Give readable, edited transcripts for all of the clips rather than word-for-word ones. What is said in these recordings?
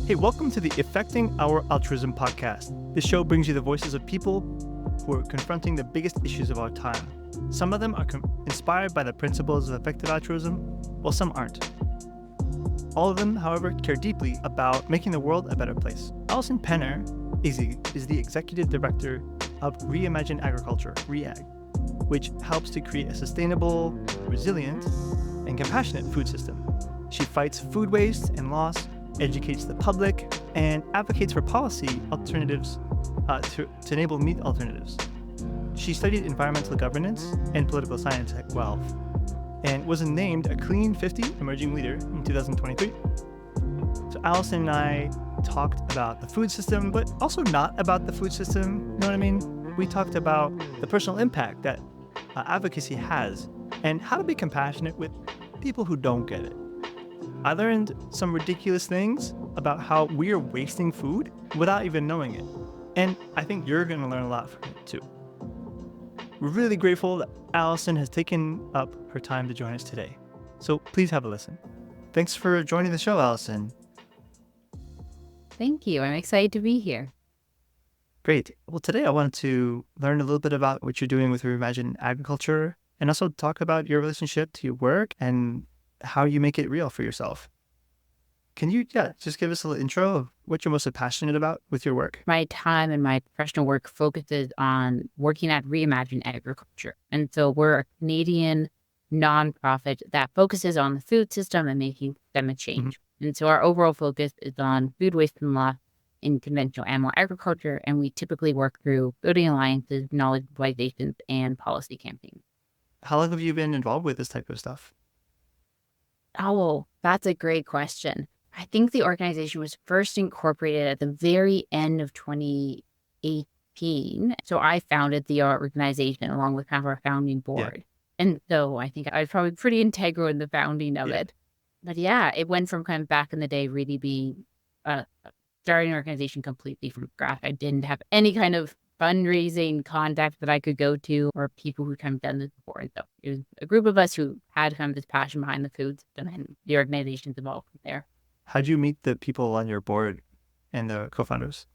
Hey, welcome to the Affecting Our Altruism podcast. This show brings you the voices of people who are confronting the biggest issues of our time. Some of them are inspired by the principles of effective altruism, while some aren't. All of them, however, care deeply about making the world a better place. Allison Penner is the executive director of Reimagine Agriculture, ReAg, which helps to create a sustainable, resilient, and compassionate food system. She fights food waste and loss, educates the public, and advocates for policy alternatives to enable meat alternatives. She studied environmental governance and political science at Guelph and was named a Clean50 Emerging Leader in 2023. So Alison and I talked about the food system, but also not about the food system, you know what I mean? We talked about the personal impact that advocacy has and how to be compassionate with people who don't get it. I learned some ridiculous things about how we are wasting food without even knowing it. And I think you're going to learn a lot from it too. We're really grateful that Alison has taken up her time to join us today. So please have a listen. Thanks for joining the show, Alison. Thank you. I'm excited to be here. Great. Well, today I wanted to learn a little bit about what you're doing with Reimagine Agriculture and also talk about your relationship to your work and how you make it real for yourself. Can you just give us a little intro of what you're most passionate about with your work? My time and my professional work focuses on working at Reimagine Agriculture. And so we're a Canadian nonprofit that focuses on the food system and making systemic change. Mm-hmm. And so our overall focus is on food waste and loss in conventional animal agriculture. And we typically work through building alliances, knowledge mobilizations, and policy campaigns. How long have you been involved with this type of stuff? Oh, that's a great question. I think the organization was first incorporated at the very end of 2018. So I founded the organization along with kind of our founding board. Yeah. And so I think I was probably pretty integral in the founding of it. But it went from kind of back in the day really being starting an organization completely from scratch. I didn't have any kind of fundraising contact that I could go to or people who kind of done this before. And so it was a group of us who had kind of this passion behind the food system, and the organization's evolved from there. How'd you meet the people on your board and the co-founders?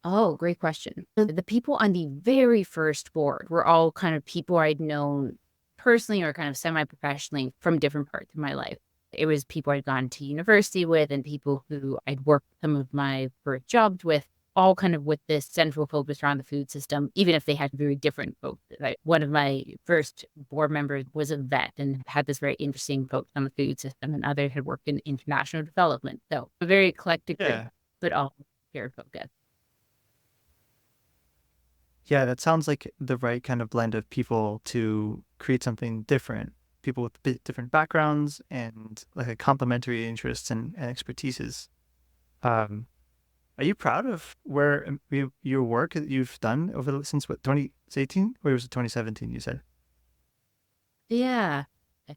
Oh, great question. The people on the very first board were all kind of people I'd known personally or kind of semi-professionally from different parts of my life. It was people I'd gone to university with and people who I'd worked some of my first jobs with, all kind of with this central focus around the food system, even if they had very different focus. One of my first board members was a vet and had this very interesting focus on the food system, and others had worked in international development. So a very eclectic group, but all shared focus. Yeah, that sounds like the right kind of blend of people to create something different. People with different backgrounds and like a complementary interests and expertises. Are you proud of where your work that you've done since 2018? Or was it 2017, you said? Yeah,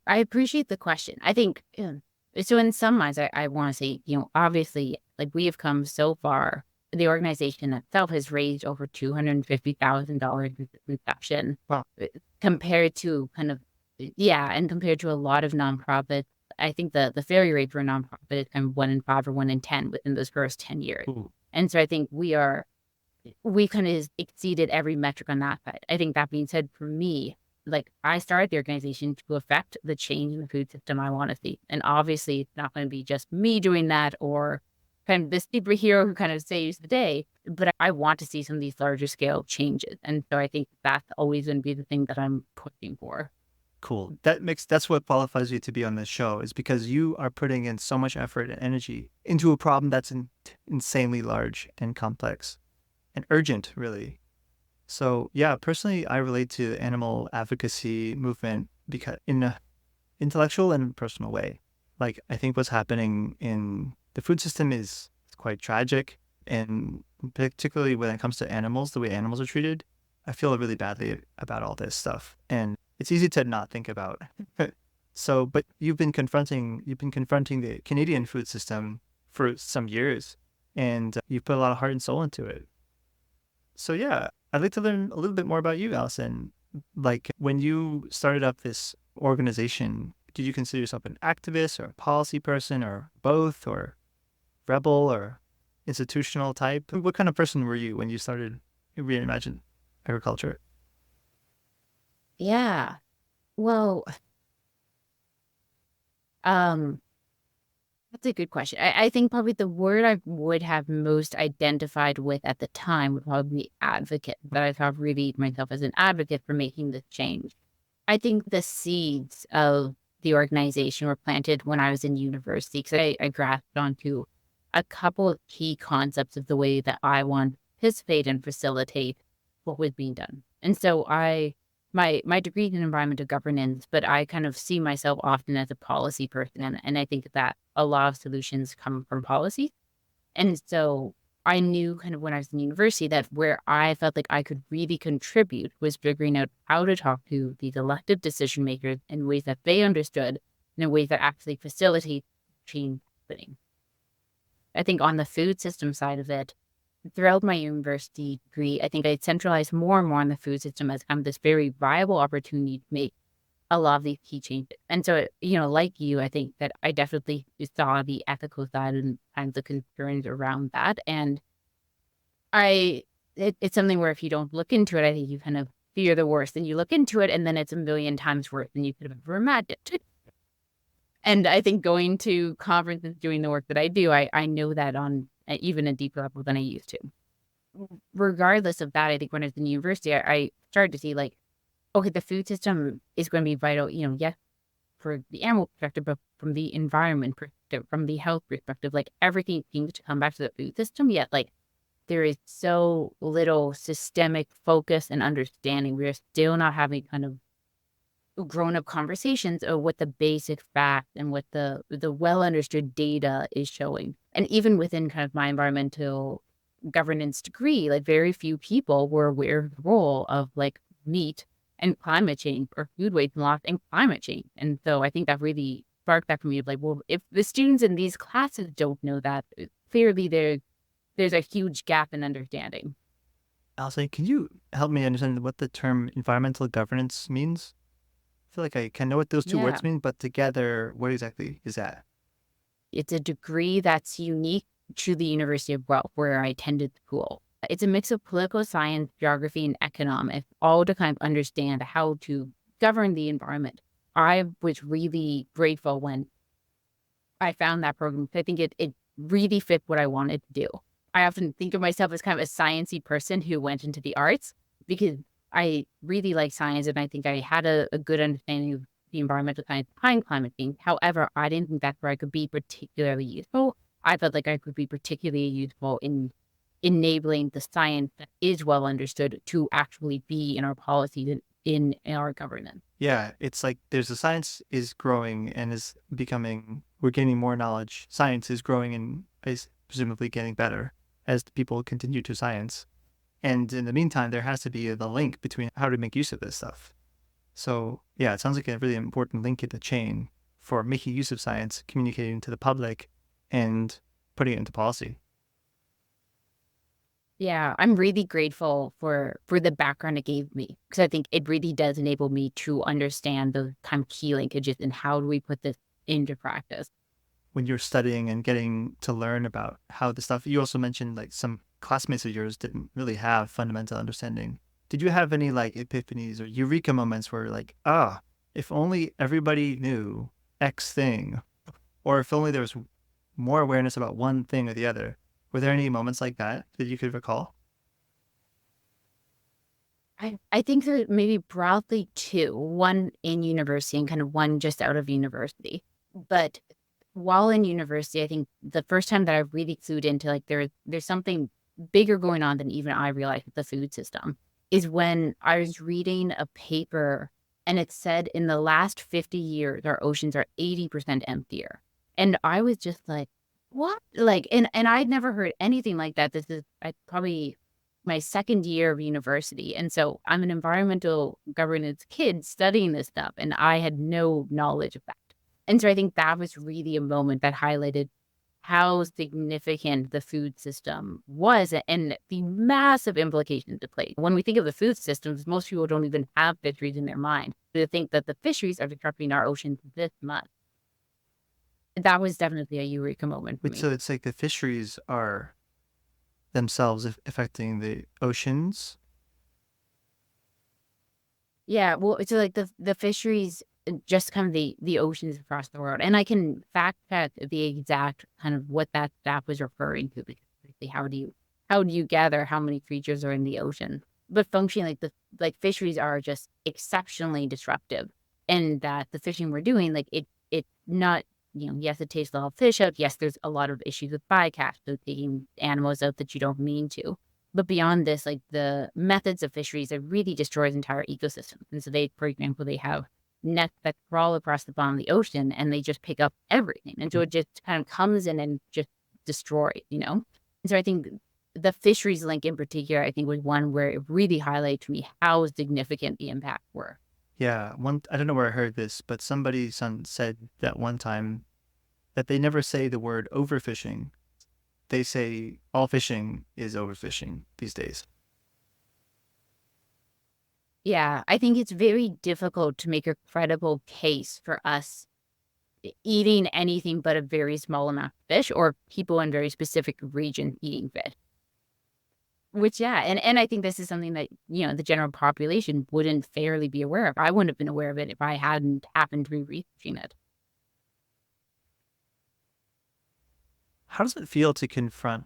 I appreciate the question. I think, so in some ways, I want to say, obviously, like we have come so far. The organization itself has raised over $250,000 in inception. Wow. Compared to and compared to a lot of nonprofits. I think the failure rate for a nonprofit is kind of 1 in 5 or 1 in 10 within those first 10 years. Ooh. And so I think we kind of exceeded every metric on that side. I think that being said, for me, like I started the organization to affect the change in the food system I want to see. And obviously it's not going to be just me doing that or kind of this superhero who kind of saves the day, but I want to see some of these larger scale changes. And so I think that's always going to be the thing that I'm pushing for. Cool. That's what qualifies you to be on this show, is because you are putting in so much effort and energy into a problem that's insanely large and complex and urgent, really. So yeah, personally, I relate to the animal advocacy movement because in an intellectual and personal way. Like I think what's happening in the food system is quite tragic, and particularly when it comes to animals, the way animals are treated, I feel really badly about all this stuff. And it's easy to not think about. So, but you've been confronting the Canadian food system for some years, and you've put a lot of heart and soul into it. So yeah, I'd like to learn a little bit more about you, Alison. Like when you started up this organization, did you consider yourself an activist or a policy person or both? Or rebel or institutional type? What kind of person were you when you started Reimagine Agriculture? Yeah. Well, um, that's a good question. I think probably the word I would have most identified with at the time would probably be advocate, that I thought really myself as an advocate for making this change. I think the seeds of the organization were planted when I was in university because I grasped onto a couple of key concepts of the way that I want to participate and facilitate what was being done. And so my degree in environmental governance, but I kind of see myself often as a policy person. And I think that a lot of solutions come from policy. And so I knew kind of when I was in university that where I felt like I could really contribute was figuring out how to talk to these elected decision makers in ways that they understood and in ways that actually facilitate change happening. I think on the food system side of it, throughout my university degree, I think I centralized more and more on the food system as kind of this very viable opportunity to make a lot of these key changes. And so, like you, I think that I definitely saw the ethical side and kind of the concerns around that. And it's something where if you don't look into it, I think you kind of fear the worst and you look into it and then it's a million times worse than you could have ever imagined. And I think going to conferences, doing the work that I do, I know that on even a deeper level than I used to. Regardless of that, I think when I was in university, I started to see like, okay, the food system is going to be vital, yes, for the animal perspective, but from the environment perspective, from the health perspective, like everything seems to come back to the food system, yet like there is so little systemic focus and understanding. We're still not having kind of grown-up conversations of what the basic facts and what the well-understood data is showing. And even within kind of my environmental governance degree, like very few people were aware of the role of like meat and climate change or food waste loss and climate change. And so I think that really sparked that for me of like, well, if the students in these classes don't know that, clearly there's a huge gap in understanding. Allison, can you help me understand what the term environmental governance means? I feel like I can know what those two Yeah. words mean, but together, what exactly is that? It's a degree that's unique to the University of Guelph, where I attended school. It's a mix of political science, geography, and economics, all to kind of understand how to govern the environment. I was really grateful when I found that program. I think it really fit what I wanted to do. I often think of myself as kind of a sciencey person who went into the arts because I really like science and I think I had a good understanding of the environmental science behind climate change. However, I didn't think that's where I could be particularly useful. I felt like I could be particularly useful in enabling the science that is well understood to actually be in our policies and in our governance. Yeah, it's like there's a science is growing and is becoming, we're gaining more knowledge. Science is growing and is presumably getting better as people continue to science. And in the meantime, there has to be the link between how to make use of this stuff. So yeah, it sounds like a really important link in the chain for making use of science, communicating to the public, and putting it into policy. Yeah, I'm really grateful for the background it gave me because I think it really does enable me to understand the kind of key linkages and how do we put this into practice. When you're studying and getting to learn about how the stuff, you also mentioned like some classmates of yours didn't really have fundamental understanding. Did you have any like epiphanies or eureka moments where like, if only everybody knew X thing, or if only there was more awareness about one thing or the other? Were there any moments like that that you could recall? I think there maybe broadly two, one in university and kind of one just out of university. But while in university, I think the first time that I really clued into like there's something bigger going on than even I realized with the food system is when I was reading a paper and it said in the last 50 years, our oceans are 80% emptier. And I was just like, what? Like, and I'd never heard anything like that. This is probably my second year of university. And so I'm an environmental governance kid studying this stuff, and I had no knowledge of that. And so I think that was really a moment that highlighted how significant the food system was and the massive implications it played. When we think of the food systems, most people don't even have fisheries in their mind. They think that the fisheries are disrupting our oceans this much. That was definitely a eureka moment for Wait, me. so it's like the fisheries are themselves affecting the oceans? Yeah, well, so like the fisheries, just kind of the oceans across the world, and I can fact check the exact kind of what that staff was referring to, because basically how do you gather how many creatures are in the ocean? But functioning like like fisheries are just exceptionally disruptive, and that the fishing we're doing, like it not, yes, it takes a lot of fish out. Yes, there's a lot of issues with bycatch, so taking animals out that you don't mean to. But beyond this, like the methods of fisheries, it really destroys entire ecosystems. And so they, for example, they have nets that crawl across the bottom of the ocean and they just pick up everything. And so it just kind of comes in and just destroys. And so I think the fisheries link in particular, I think was one where it really highlighted to me how significant the impacts were. Yeah, I don't know where I heard this, but somebody said that one time that they never say the word overfishing. They say all fishing is overfishing these days. Yeah, I think it's very difficult to make a credible case for us eating anything but a very small amount of fish, or people in very specific regions eating fish. Which, yeah, and I think this is something that, the general population wouldn't fairly be aware of. I wouldn't have been aware of it if I hadn't happened to be researching it. How does it feel to confront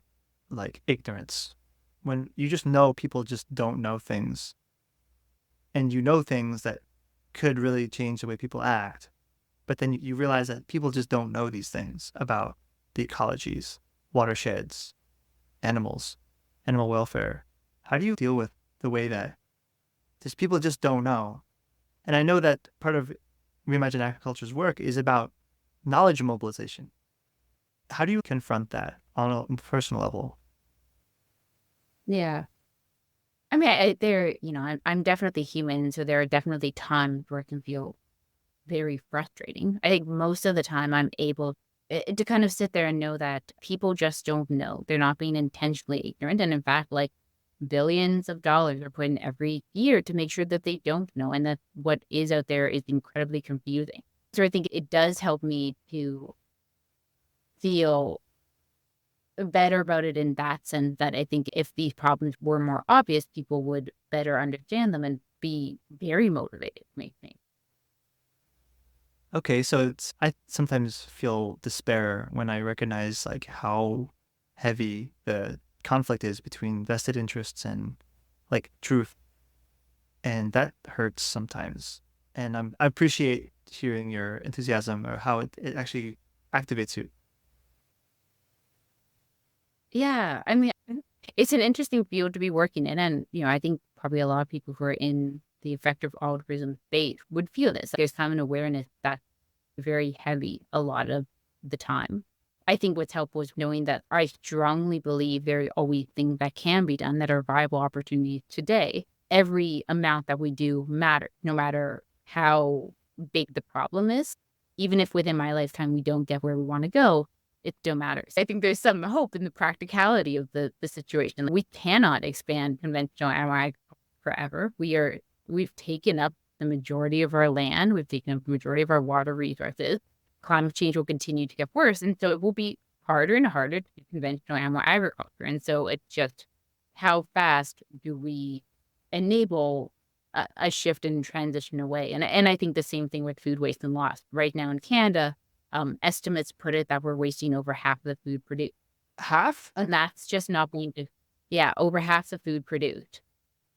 like ignorance when you just know people just don't know things and you know things that could really change the way people act, but then you realize that people just don't know these things about the ecologies, watersheds, animals, animal welfare. How do you deal with the way that just people just don't know? And I know that part of Reimagine Agriculture's work is about knowledge mobilization. How do you confront that on a personal level? Yeah. I mean, I'm definitely human, so there are definitely times where it can feel very frustrating. I think most of the time I'm able to kind of sit there and know that people just don't know. They're not being intentionally ignorant. And in fact, like billions of dollars are put in every year to make sure that they don't know and that what is out there is incredibly confusing. So I think it does help me to feel better about it in that sense, that I think if these problems were more obvious, people would better understand them and be very motivated to make things. Okay, so I sometimes feel despair when I recognize like how heavy the conflict is between vested interests and like truth, and that hurts sometimes. And I appreciate hearing your enthusiasm or how it actually activates you. Yeah, I mean, it's an interesting field to be working in, and, I think probably a lot of people who are in the effective altruism space would feel this. There's kind of an awareness that's very heavy a lot of the time. I think what's helpful is knowing that I strongly believe there are always things that can be done that are viable opportunities today. Every amount that we do matters, no matter how big the problem is. Even if within my lifetime we don't get where we want to go, it still matters. I think there's some hope in the practicality of the situation. We cannot expand conventional animal agriculture forever. We've taken up the majority of our land. We've taken up the majority of our water resources. Climate change will continue to get worse. And so it will be harder and harder to do conventional animal agriculture. And so it's just, how fast do we enable a shift and transition away? And I think the same thing with food waste and loss. Right now in Canada, estimates put it that we're wasting over half of the food produced. Half? And that's just not being, yeah, over half the food produced.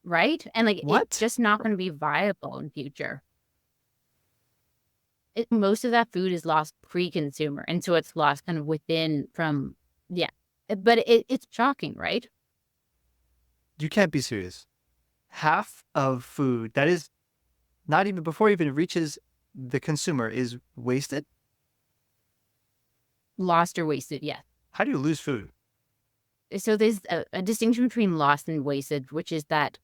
Right? And like, it's What? just not going to be viable in future. Most of that food is lost pre-consumer, and so it's lost kind of within from, yeah. But it's shocking, right? You can't be serious. Half of food that is not even before it even reaches the consumer is wasted. Lost or wasted, yes. How do you lose food? So there's a distinction between lost and wasted, which is that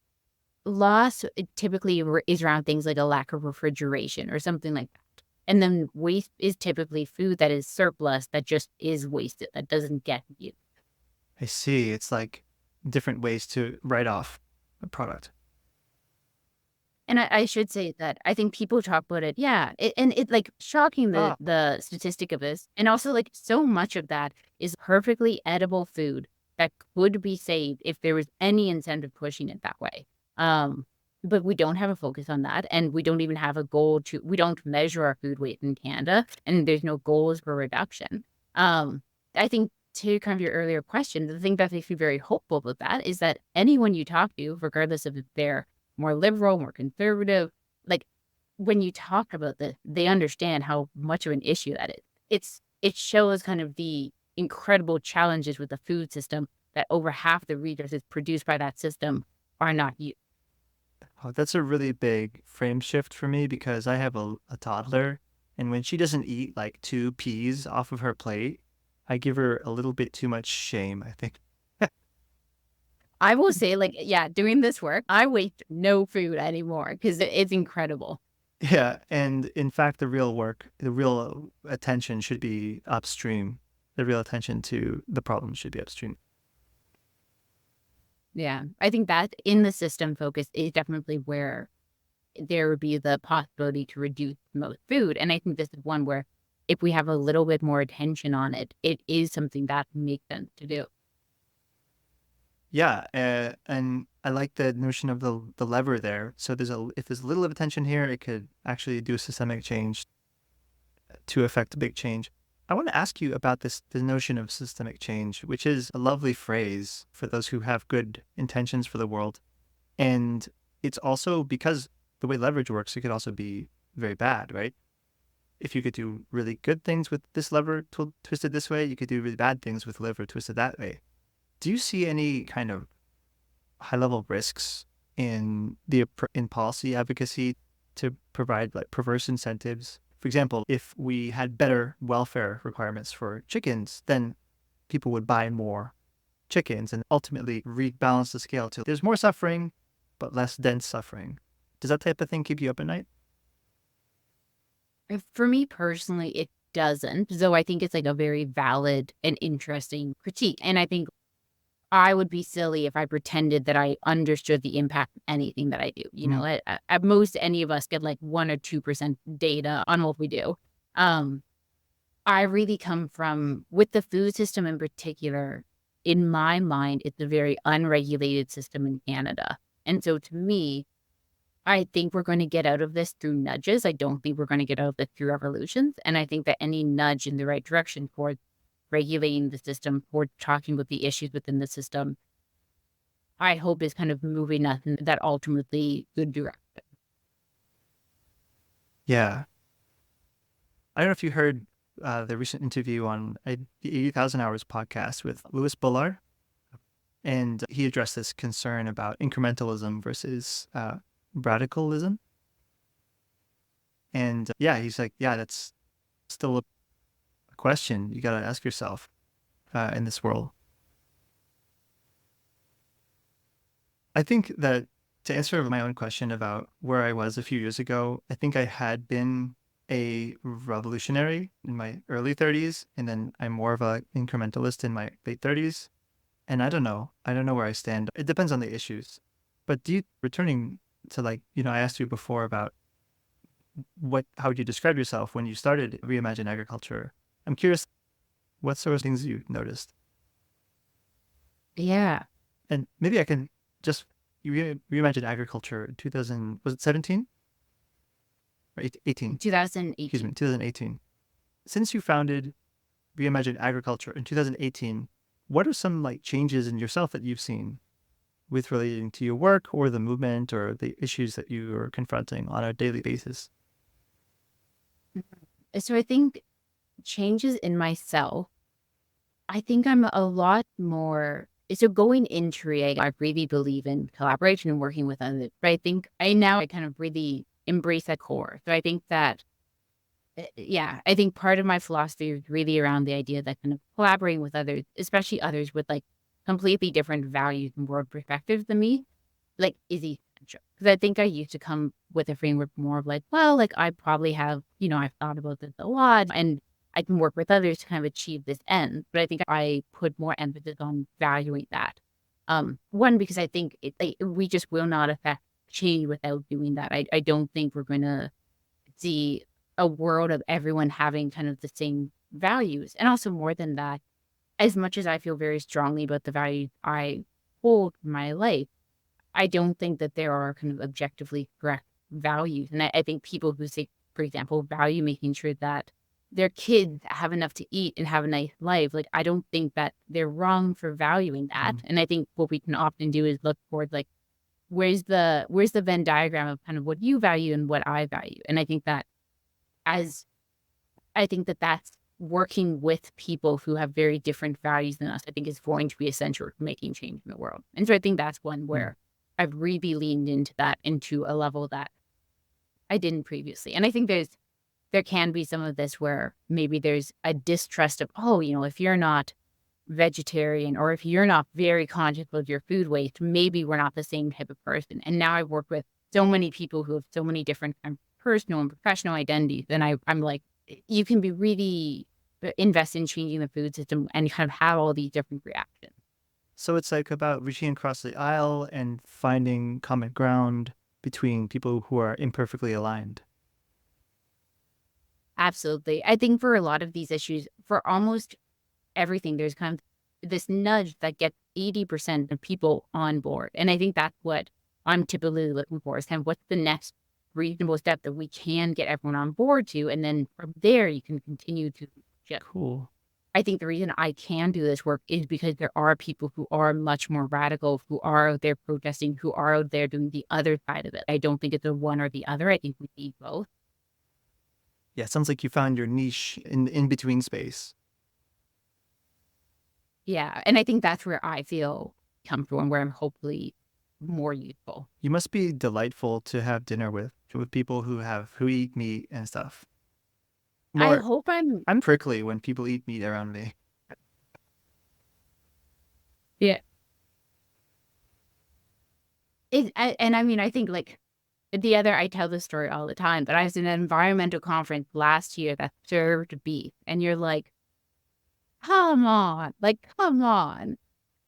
loss typically is around things like a lack of refrigeration or something like that. And then waste is typically food that is surplus that just is wasted, that doesn't get used. I see. It's like different ways to write off a product. And I should say that I think people talk about it. Yeah. And it like shocking Ah, the statistic of this. And also like so much of that is perfectly edible food that could be saved if there was any incentive pushing it that way. Um, but we don't have a focus on that. And we don't even have a goal we don't measure our food weight in Canada, and there's no goals for reduction. I think to kind of your earlier question, the thing that makes me very hopeful about that is that anyone you talk to, regardless of if they're more liberal, more conservative. Like when you talk about this, they understand how much of an issue that is. It shows kind of the incredible challenges with the food system that over half the resources produced by that system are not used. oh, that's a really big frame shift for me because I have a toddler, and when she doesn't eat like 2 peas off of her plate, I give her a little bit too much shame, I think. I will say, like, yeah, doing this work, I waste no food anymore because it's incredible. Yeah, and in fact, the real work, the real attention should be upstream. The real attention to the problem should be upstream. Yeah, I think that in the system focus is definitely where there would be the possibility to reduce most food. And I think this is one where if we have a little bit more attention on it, it is something that makes sense to do. Yeah, and I like the notion of the lever there. So if there's a little of attention here, it could actually do a systemic change to affect a big change. I want to ask you about the notion of systemic change, which is a lovely phrase for those who have good intentions for the world. And it's also because the way leverage works, it could also be very bad, right? If you could do really good things with this lever twisted this way, you could do really bad things with lever twisted that way. Do you see any kind of high level risks in policy advocacy to provide like perverse incentives? For example, if we had better welfare requirements for chickens, then people would buy more chickens and ultimately rebalance the scale to there's more suffering, but less dense suffering. Does that type of thing keep you up at night? For me personally, it doesn't, though I think it's like a very valid and interesting critique. And I think I would be silly if I pretended that I understood the impact of anything that I do. You know, Mm. at most, any of us get like 1 or 2% data on what we do. Um, I really come from, with the food system in particular, in my mind, it's a very unregulated system in Canada. And so to me, I think we're going to get out of this through nudges. I don't think we're going to get out of this through revolutions. And I think that any nudge in the right direction towards regulating the system, toward talking about the issues within the system, I hope is kind of moving us in that ultimately good direction. Yeah. I don't know if you heard the recent interview on the 80,000 Hours podcast with Louis Bullard, and he addressed this concern about incrementalism versus radicalism. And yeah, he's like, yeah, that's still a question you got to ask yourself in this world. I think that to answer my own question about where I was a few years ago, I think I had been a revolutionary in my early 30s, and then I'm more of an incrementalist in my late 30s. And I don't know. I don't know where I stand. It depends on the issues. But returning to like, I asked you before about how would you describe yourself when you started Reimagine Agriculture? I'm curious what sort of things you noticed. Yeah. And maybe I can just reimagine agriculture in 2000, was it 17 or 18? Excuse 2018. me, 2018. Since you founded Reimagine Agriculture in 2018, what are some like changes in yourself that you've seen with relating to your work or the movement or the issues that you are confronting on a daily basis? So I think changes in myself, I think I'm a lot more. So going into ReAg, I really believe in collaboration and working with others. But I think I kind of really embrace that core. So I think that, yeah, I think part of my philosophy is really around the idea that kind of collaborating with others, especially others with like completely different values and world perspectives than me, like is essential. Because I think I used to come with a framework more of like, well, like I probably have, I've thought about this a lot and I can work with others to kind of achieve this end. But I think I put more emphasis on valuing that. One, because I think we just will not affect change without doing that. I don't think we're going to see a world of everyone having kind of the same values. And also more than that, as much as I feel very strongly about the values I hold in my life, I don't think that there are kind of objectively correct values. And I think people who say, for example, value making sure that their kids have enough to eat and have a nice life, like I don't think that they're wrong for valuing that. And I think what we can often do is look towards like, where's the Venn diagram of kind of what you value and what I value. And I think that that's working with people who have very different values than us, I think is going to be essential for making change in the world. And so I think that's one where I've really leaned into that into a level that I didn't previously. And I think there can be some of this where maybe there's a distrust of, oh, if you're not vegetarian or if you're not very conscious of your food waste, maybe we're not the same type of person. And now I've worked with so many people who have so many different personal and professional identities. And I'm like, you can be really invest in changing the food system and kind of have all these different reactions. So it's like about reaching across the aisle and finding common ground between people who are imperfectly aligned. Absolutely. I think for a lot of these issues, for almost everything, there's kind of this nudge that gets 80% of people on board. And I think that's what I'm typically looking for is kind of what's the next reasonable step that we can get everyone on board to. And then from there, you can continue to shift. Cool. I think the reason I can do this work is because there are people who are much more radical, who are out there protesting, who are out there doing the other side of it. I don't think it's a one or the other. I think we need both. Yeah, it sounds like you found your niche in between space. Yeah, and I think that's where I feel comfortable and where I'm hopefully more useful. You must be delightful to have dinner with people who eat meat and stuff. I hope I'm prickly when people eat meat around me. Yeah. And I mean, I think like I tell this story all the time, but I was in an environmental conference last year that served beef, and you're like, come on.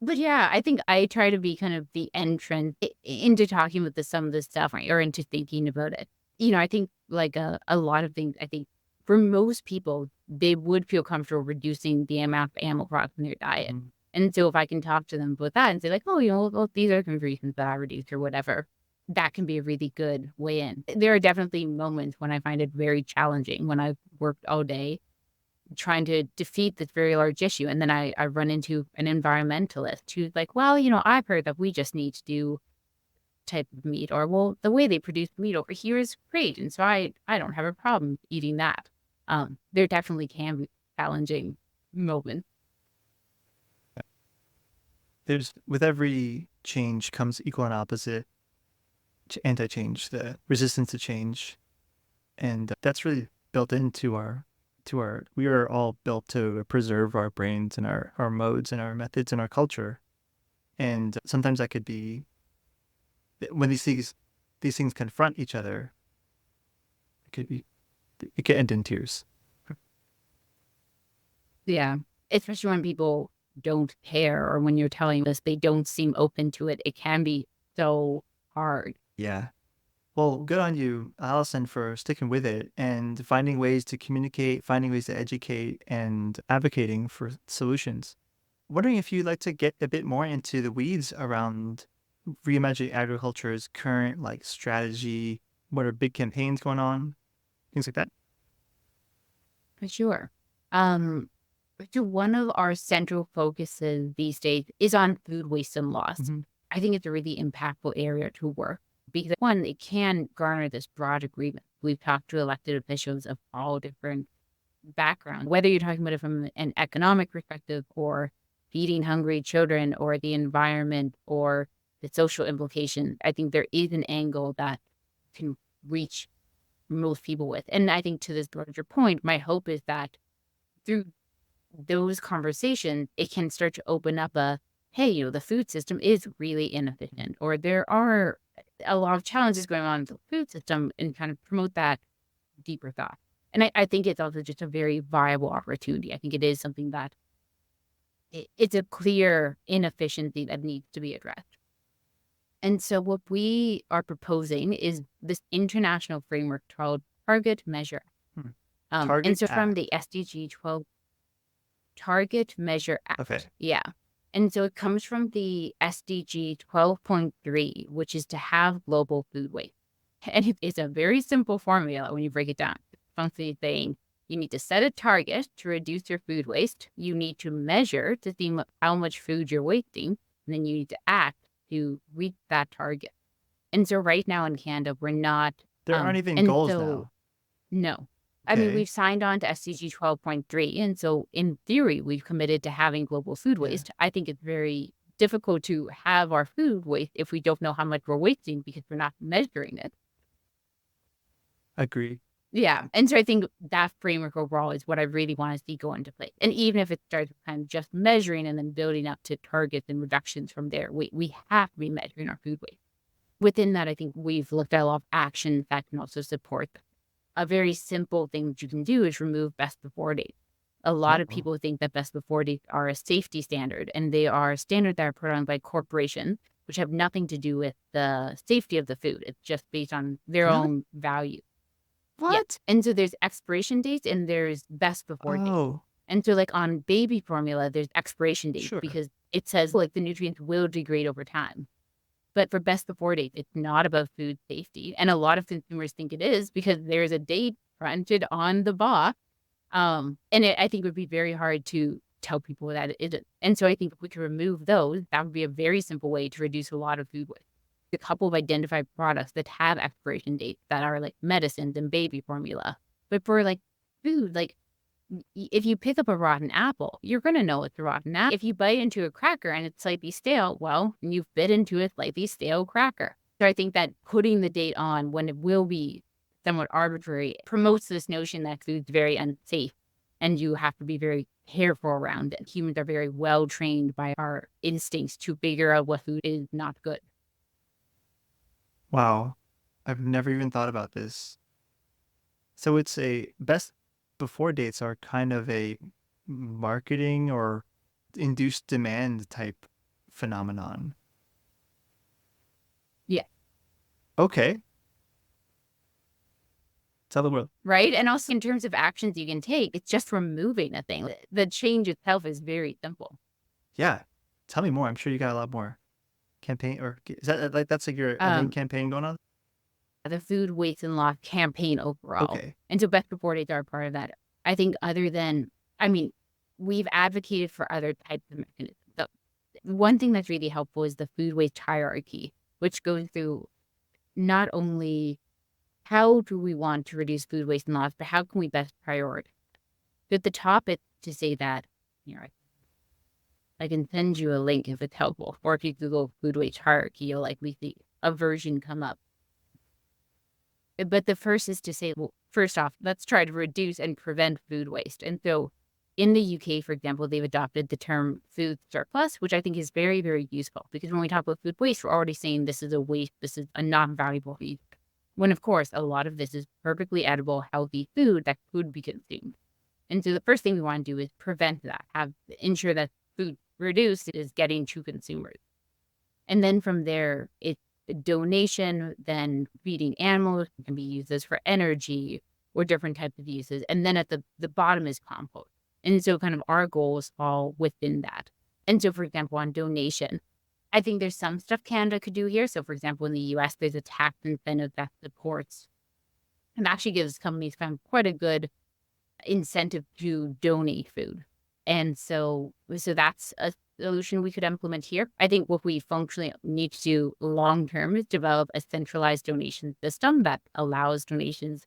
But yeah, I think I try to be kind of the entrance into talking with some of this stuff or into thinking about it. I think like a lot of things, I think for most people, they would feel comfortable reducing the amount of animal products in their diet. Mm-hmm. And so if I can talk to them about that and say like, oh, well, these are some reasons that I reduce or whatever, that can be a really good way in. There are definitely moments when I find it very challenging when I've worked all day trying to defeat this very large issue. And then I run into an environmentalist who's like, well, I've heard that we just need to do type of meat, or well, the way they produce meat over here is great. And so I don't have a problem eating that. There definitely can be challenging moments. With every change comes equal and opposite anti-change, the resistance to change. And that's really built into we are all built to preserve our brains and our modes and our methods and our culture. And sometimes that could be, when these things confront each other, it could end in tears. Yeah, especially when people don't care, or when you're telling this, they don't seem open to it. It can be so hard. Yeah. Well, good on you, Allison, for sticking with it and finding ways to communicate, finding ways to educate, and advocating for solutions. Wondering if you'd like to get a bit more into the weeds around Reimagine Agriculture's current strategy, what are big campaigns going on, things like that. For sure. So one of our central focuses these days is on food waste and loss. Mm-hmm. I think it's a really impactful area to work because one, it can garner this broad agreement. We've talked to elected officials of all different backgrounds, whether you're talking about it from an economic perspective or feeding hungry children or the environment or the social implication. I think there is an angle that can reach most people with. And I think to this larger point, my hope is that through those conversations, it can start to open up hey, the food system is really inefficient, or there are a lot of challenges going on in the food system, and kind of promote that deeper thought. And I think it's also just a very viable opportunity. I think it is something that it's a clear inefficiency that needs to be addressed. And so what we are proposing is this international framework called Target Measure. Hmm. And Target so from Act. the SDG 12 Target Measure Act. Okay. Yeah. And so it comes from the SDG 12.3, which is to have global food waste. And it's a very simple formula when you break it down. It's functionally saying you need to set a target to reduce your food waste. You need to measure to see how much food you're wasting. And then you need to act to reach that target. And so right now in Canada, we're not. There aren't even And goals so, now. no. I mean, Okay. we've signed on to SDG 12.3. And so in theory, we've committed to having global food Yeah. waste. I think it's very difficult to have our food waste if we don't know how much we're wasting because we're not measuring it. Agree. Yeah. And so I think that framework overall is what I really want to see go into place. And even if it starts with kind of just measuring and then building up to targets and reductions from there, we have to be measuring our food waste. Within that, I think we've looked at a lot of actions that can also support them. A very simple thing that you can do is remove best before dates. A lot of people think that best before dates are a safety standard, and they are standards that are put on by corporations, which have nothing to do with the safety of the food. It's just based on their Really? own value. Yeah. What? And so there's expiration dates and there's best before dates. Oh, And so like on baby formula, there's expiration dates sure. because it says like the nutrients will degrade over time. But for best before date, it's not about food safety. And a lot of consumers think it is because there's a date printed on the box. And I think it would be very hard to tell people that it isn't. And so I think if we could remove those, that would be a very simple way to reduce a lot of food waste. A couple of identified products that have expiration dates that are like medicines and baby formula. But for like food, like if you pick up a rotten apple, you're going to know it's a rotten apple. If you bite into a cracker and it's slightly stale, well, you've bit into a slightly stale cracker. So I think that putting the date on when it will be somewhat arbitrary promotes this notion that food's very unsafe and you have to be very careful around it. Humans are very well trained by our instincts to figure out what food is not good. Wow. I've never even thought about this. So it's a best before dates are kind of a marketing or induced demand type phenomenon. Yeah. Okay. Tell the world. Right. And also in terms of actions you can take, it's just removing a thing. The change itself is very simple. Yeah. Tell me more. I'm sure you got a lot more campaign, or is that like that's like your main campaign going on? The food waste and loss campaign overall. Okay. And so best before dates are part of that. I think other than, I mean, we've advocated for other types of mechanisms. The one thing that's really helpful is the food waste hierarchy, which goes through not only how do we want to reduce food waste and loss, but how can we best prioritize? At the top, it's to say that, I can send you a link if it's helpful. Or if you Google food waste hierarchy, you'll likely see a version come up. But the first is to say, well, first off, let's try to reduce and prevent food waste. And so in the UK, for example, they've adopted the term food surplus, which I think is very, very useful because when we talk about food waste, we're already saying this is a waste, this is a non-valuable food. When, of course, a lot of this is perfectly edible, healthy food that could be consumed. And so the first thing we want to do is prevent that, ensure that food reduced is getting to consumers. And then from there, it's donation, then feeding animals can be used as for energy or different types of uses. And then at the bottom is compost. And so kind of our goals fall within that. And so, for example, on donation, I think there's some stuff Canada could do here. So, for example, in the US, there's a tax incentive that supports and actually gives companies kind of quite a good incentive to donate food. And so that's a solution we could implement here. I think what we functionally need to do long term is develop a centralized donation system that allows donations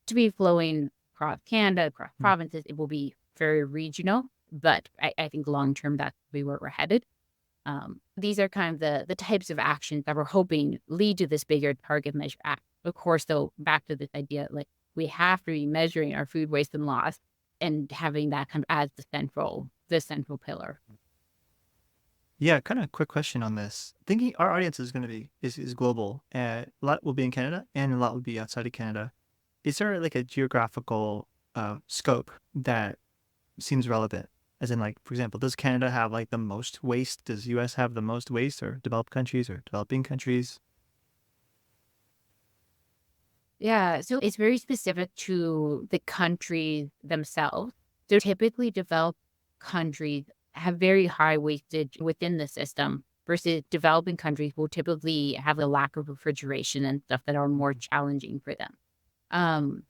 to be flowing across Canada, across provinces. It will be very regional, but I think long term that's where we're headed. These are kind of the types of actions that we're hoping lead to this bigger target measure act. Of course, though, back to this idea, like we have to be measuring our food waste and loss and having that kind of as the central pillar. Yeah, kind of quick question on this. Thinking our audience is going to be is global. A lot will be in Canada and a lot will be outside of Canada. Is there like a geographical scope that seems relevant? As in, like, for example, does Canada have like the most waste? Does US have the most waste, or developed countries or developing countries? Yeah, so it's very specific to the countries themselves. So typically developed countries have very high wastage within the system versus developing countries will typically have a lack of refrigeration and stuff that are more challenging for them. Um,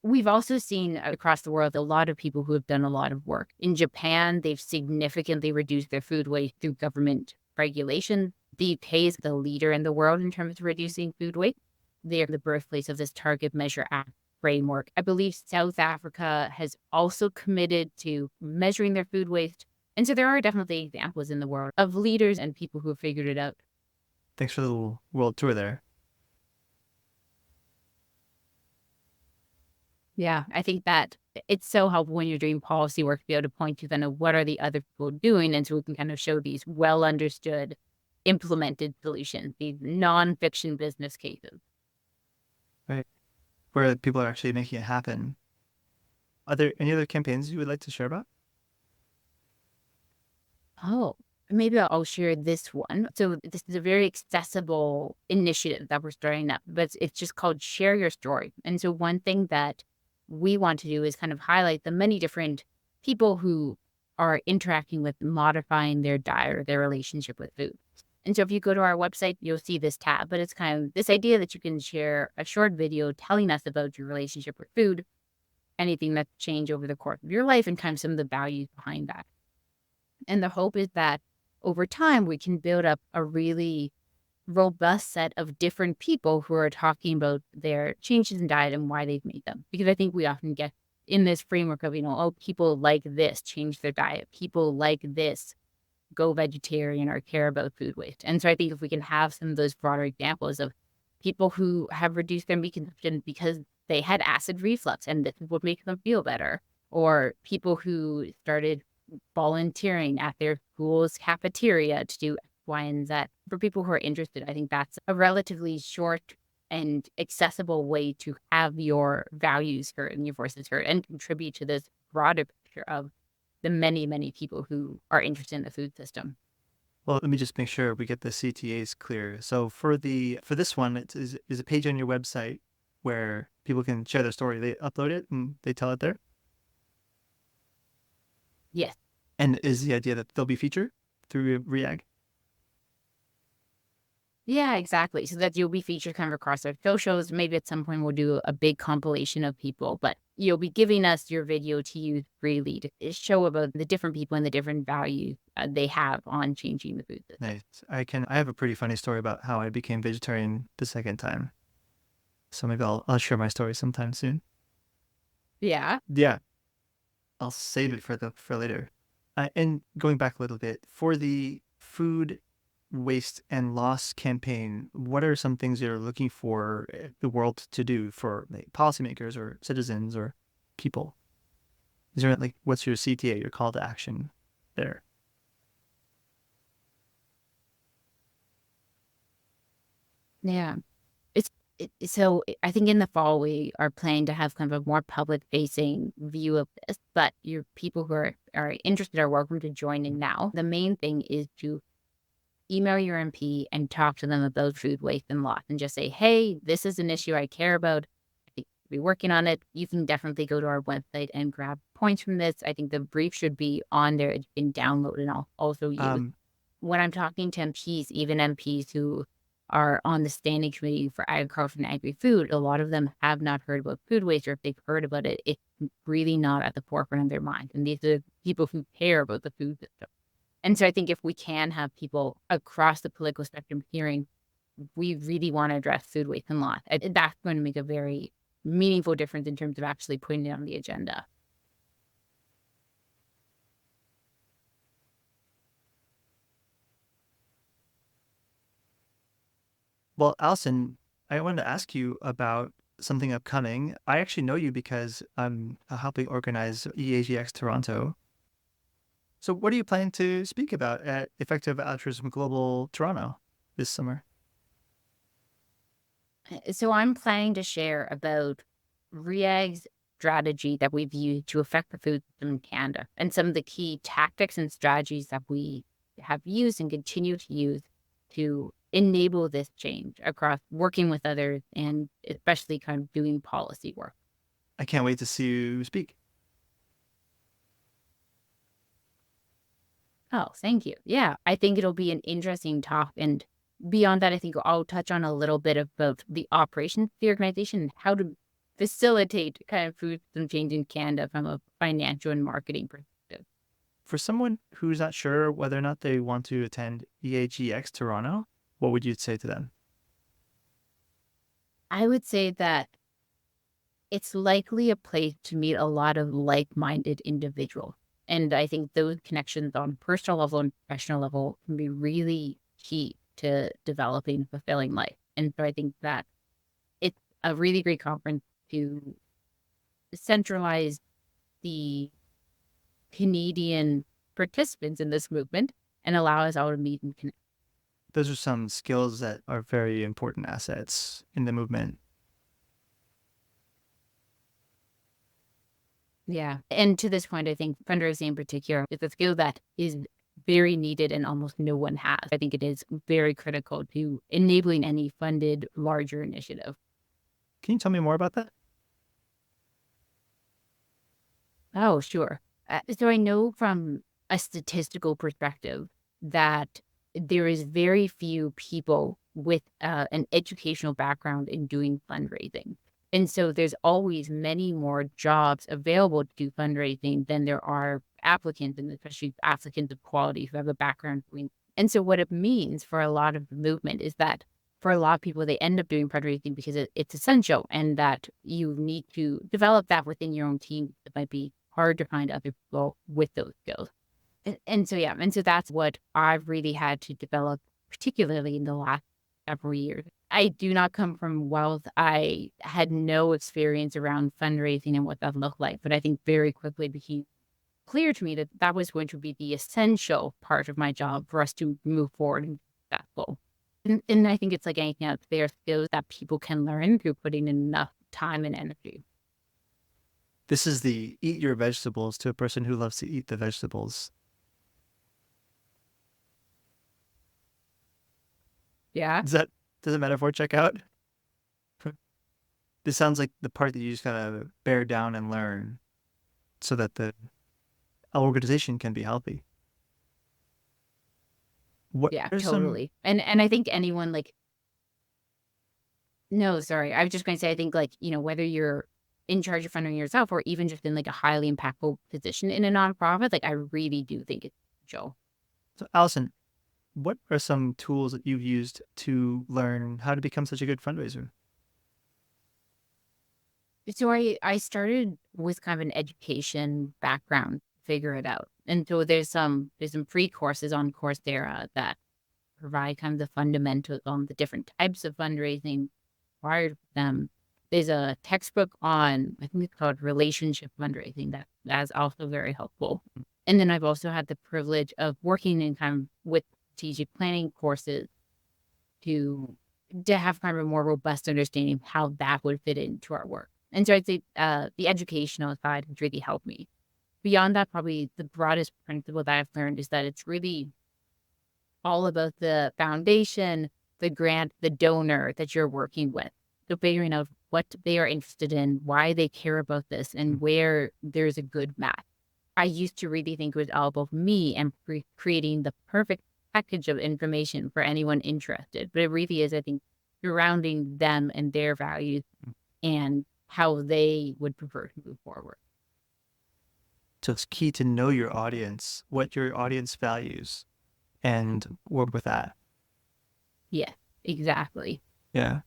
we've also seen across the world a lot of people who have done a lot of work. In Japan, they've significantly reduced their food waste through government regulation. The UK is the leader in the world in terms of reducing food waste. They're the birthplace of this Target Measure Act framework. I believe South Africa has also committed to measuring their food waste. And so there are definitely examples in the world of leaders and people who have figured it out. Thanks for the little world tour there. Yeah, I think that it's so helpful when you're doing policy work to be able to point to kind of what are the other people doing. And so we can kind of show these well understood, implemented solutions, these non-fiction business cases. Right. Where people are actually making it happen. Are there any other campaigns you would like to share about? Oh, maybe I'll share this one. So this is a very accessible initiative that we're starting up, but it's just called Share Your Story. And so one thing that we want to do is kind of highlight the many different people who are interacting with modifying their diet or their relationship with food. And so if you go to our website, you'll see this tab, but it's kind of this idea that you can share a short video telling us about your relationship with food, anything that's changed over the course of your life, and kind of some of the values behind that. And the hope is that over time, we can build up a really robust set of different people who are talking about their changes in diet and why they've made them. Because I think we often get in this framework of, oh, people like this change their diet. People like this go vegetarian or care about food waste. And so I think if we can have some of those broader examples of people who have reduced their meat consumption because they had acid reflux and this would make them feel better, or people who started volunteering at their school's cafeteria to do X, Y, and Z. For people who are interested, I think that's a relatively short and accessible way to have your values heard and your voices heard and contribute to this broader picture of the many, many people who are interested in the food system. Well, let me just make sure we get the CTAs clear. So for this one, is a page on your website where people can share their story. They upload it and they tell it there. Yes. And is the idea that they'll be featured through ReAg? Yeah, exactly. So that you'll be featured kind of across our socials. Maybe at some point we'll do a big compilation of people, but you'll be giving us your video to use freely to show about the different people and the different values they have on changing the food system. Nice. I have a pretty funny story about how I became vegetarian the second time. So maybe I'll share my story sometime soon. Yeah. Yeah. I'll save it for later. And going back a little bit, for the food waste and loss campaign, what are some things you're looking for the world to do for policymakers or citizens or people? Is there what's your CTA, your call to action there? Yeah. So I think in the fall, we are planning to have kind of a more public facing view of this, but your people who are interested are welcome to join in now. The main thing is to email your MP and talk to them about food waste and loss and just say, hey, this is an issue I care about. I think we'll be working on it. You can definitely go to our website and grab points from this. I think the brief should be on there. You can download and I'll also use. When I'm talking to MPs, even MPs who are on the standing committee for agriculture and agri-food, a lot of them have not heard about food waste, or if they've heard about it, it's really not at the forefront of their mind. And these are people who care about the food system. And so I think if we can have people across the political spectrum hearing, we really want to address food waste and loss, that's going to make a very meaningful difference in terms of actually putting it on the agenda. Well, Alison, I wanted to ask you about something upcoming. I actually know you because I'm helping organize EAGX Toronto. So what are you planning to speak about at Effective Altruism Global Toronto this summer? So I'm planning to share about ReAg's strategy that we've used to affect the food system in Canada, and some of the key tactics and strategies that we have used and continue to use to enable this change across working with others and especially kind of doing policy work. I can't wait to see you speak. Oh, thank you. Yeah, I think it'll be an interesting talk. And beyond that, I think I'll touch on a little bit of both the operations of the organization and how to facilitate kind of food system change in Canada from a financial and marketing perspective. For someone who's not sure whether or not they want to attend EAGX Toronto, what would you say to them? I would say that it's likely a place to meet a lot of like-minded individuals. And I think those connections on personal level and professional level can be really key to developing a fulfilling life. And so I think that it's a really great conference to centralize the Canadian participants in this movement and allow us all to meet and connect. Those are some skills that are very important assets in the movement. Yeah. And to this point, I think fundraising in particular is a skill that is very needed and almost no one has. I think it is very critical to enabling any funded larger initiative. Can you tell me more about that? Oh, sure. So I know from a statistical perspective that there is very few people with an educational background in doing fundraising. And so there's always many more jobs available to do fundraising than there are applicants, and especially applicants of quality who have a background doing. And so what it means for a lot of the movement is that for a lot of people, they end up doing fundraising because it's essential and that you need to develop that within your own team. It might be hard to find other people with those skills. And so that's what I've really had to develop, particularly in the last several years. I do not come from wealth. I had no experience around fundraising and what that looked like, but I think very quickly it became clear to me that that was going to be the essential part of my job for us to move forward and be successful. And I think it's like anything else, there are skills that people can learn through putting in enough time and energy. This is the eat your vegetables to a person who loves to eat the vegetables. Yeah. Does the metaphor check out? This sounds like the part that you just gotta bear down and learn so that the organization can be healthy. Yeah, totally. And I think anyone no, sorry. I was just going to say, I think whether you're in charge of funding yourself or even just in a highly impactful position in a nonprofit, I really do think it's Joe. So Allison, what are some tools that you've used to learn how to become such a good fundraiser? So I started with kind of an education background, figure it out. And so there's some free courses on Coursera that provide kind of the fundamentals on the different types of fundraising required for them. There's a textbook on, I think it's called Relationship Fundraising, that's also very helpful. And then I've also had the privilege of working in kind of with strategic planning courses to have kind of a more robust understanding of how that would fit into our work. And so I'd say the educational side has really helped me. Beyond that, probably the broadest principle that I've learned is that it's really all about the foundation, the grant, the donor that you're working with. So figuring out what they are interested in, why they care about this, and where there's a good match. I used to really think it was all about me and creating the perfect package of information for anyone interested. But it really is, I think, surrounding them and their values and how they would prefer to move forward. So it's key to know your audience, what your audience values, and work with that. Yeah, exactly. Yeah.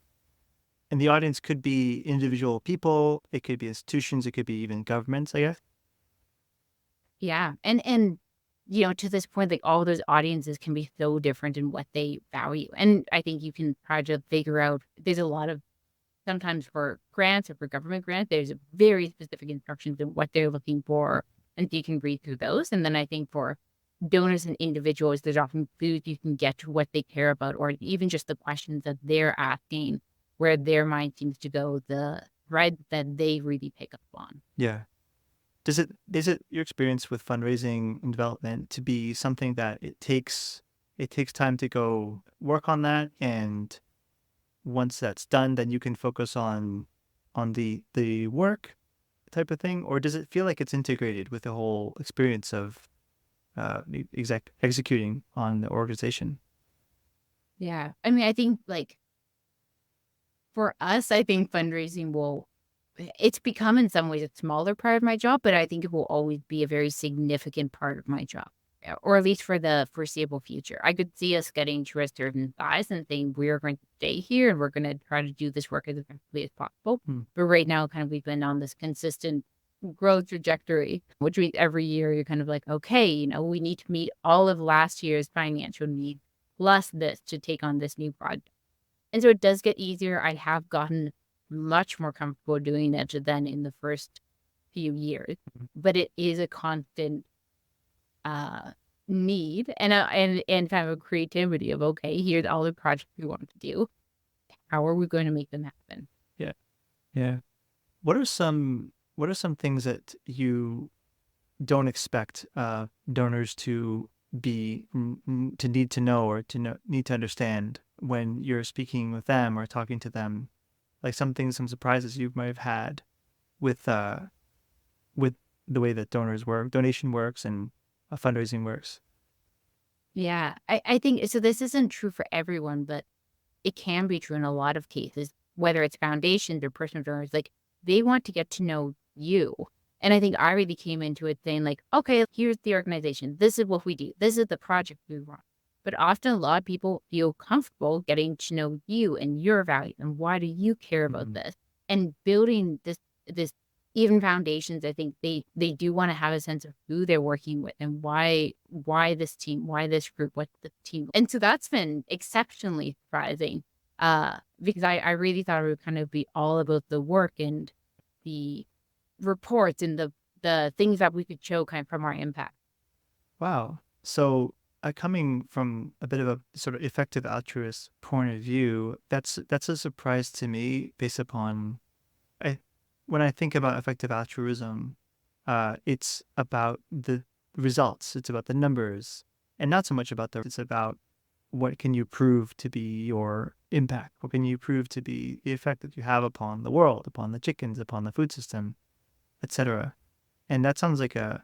And the audience could be individual people, it could be institutions, it could be even governments, I guess. Yeah. And to this point, all those audiences can be so different in what they value. And I think you can try to figure out, there's a lot of, sometimes for grants or for government grants, there's very specific instructions in what they're looking for. And so you can read through those. And then I think for donors and individuals, there's often clues you can get to what they care about, or even just the questions that they're asking, where their mind seems to go, the thread that they really pick up on. Yeah. Is it your experience with fundraising and development to be something that it takes time to go work on that, and once that's done, then you can focus on the work type of thing, or does it feel like it's integrated with the whole experience of executing on the organization? Yeah. I mean, I think like for us, I think fundraising it's become in some ways a smaller part of my job, but I think it will always be a very significant part of my job, or at least for the foreseeable future. I could see us getting to a certain size and saying we're going to stay here and we're going to try to do this work as effectively as possible. But right now, kind of we've been on this consistent growth trajectory, which means every year you're kind of like, okay, we need to meet all of last year's financial needs plus this to take on this new project. And so it does get easier. I have gotten much more comfortable doing it than in the first few years, but it is a constant need and kind of a creativity of, okay, here's all the projects we want to do. How are we going to make them happen? Yeah. Yeah. What are some things that you don't expect donors to to need to know, or need to understand when you're speaking with them or talking to them? Like some surprises you might have had with the way that donation works and fundraising works. Yeah, I think so. This isn't true for everyone, but it can be true in a lot of cases, whether it's foundations or personal donors. Like they want to get to know you. And I think I really came into it saying like, okay, here's the organization. This is what we do. This is the project we run. But often a lot of people feel comfortable getting to know you and your values and why do you care about this, and building this even foundations. I think they do want to have a sense of who they're working with and why this team, why this group, what's the team. And so that's been exceptionally surprising because I really thought it would kind of be all about the work and the reports and the things that we could show kind of from our impact. Wow. So coming from a bit of a sort of effective altruist point of view, that's a surprise to me based upon when I think about effective altruism, it's about the results. It's about the numbers, and not so much about it's about what can you prove to be your impact? What can you prove to be the effect that you have upon the world, upon the chickens, upon the food system, etc. And that sounds like a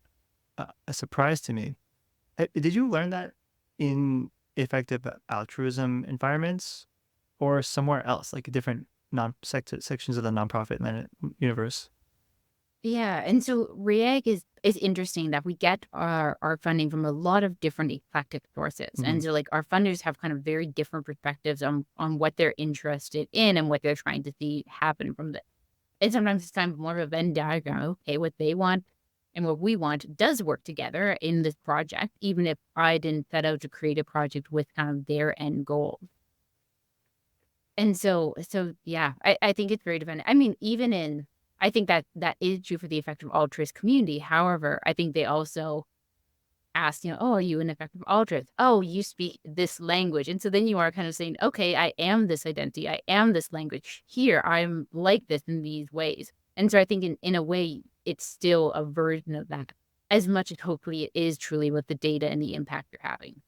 surprise to me. Did you learn that in effective altruism environments or somewhere else, like different sections of the nonprofit universe? Yeah, and so ReAg is interesting that we get our funding from a lot of different eclectic sources. And so like our funders have kind of very different perspectives on what they're interested in and what they're trying to see happen from this. And sometimes it's kind of more of a Venn diagram. Okay, what they want and what we want does work together in this project, even if I didn't set out to create a project with kind of their end goal. And so yeah, I think it's very dependent. I mean, I think that is true for the effective altruist community. However, I think they also ask, oh, are you an effective altruist? Oh, you speak this language. And so then you are kind of saying, okay, I am this identity. I am this language. Here, I'm like this in these ways. And so I think in a way, it's still a version of that, as much as hopefully it is truly with the data and the impact you're having.